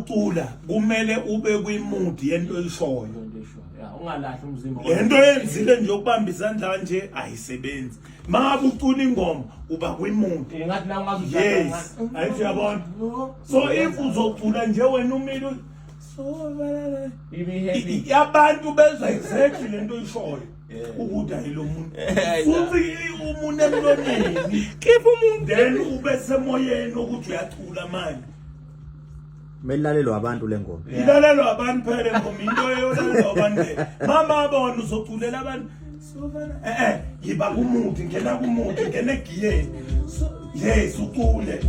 ucula kumele ube kwimood yento oyishoyo. Ungalahli umzimba. Lento yenzile nje ukubamba izandla nje ayisebenzi. Mangabe ucula ingoma uba kwimood. Ngathi la ngazi Yes. Ayithi yabona. So if uzocula nje wena umile yabantu bezwa exactly lento oyishoyo. Ukuthi ayilo muntu. Futhi umuntu emlonyeni. Khipha umuntu Then ube semoyeni ukuthi uyacula manje. Melalelo abantu lengoma. Ilalelwa abantu phela ngoma into eyolalelwa abantu. Mama abona uzoculela abantu. Sofana yiba kumuthi ngena kumuthi ngene egiyeni. Yes ucule.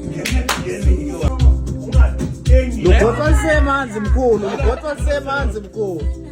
Ngene egiyeni yo. Ungathi engi. Lugotwa lisemanzi mkhulu, lugotwa lisemanzi mkhulu.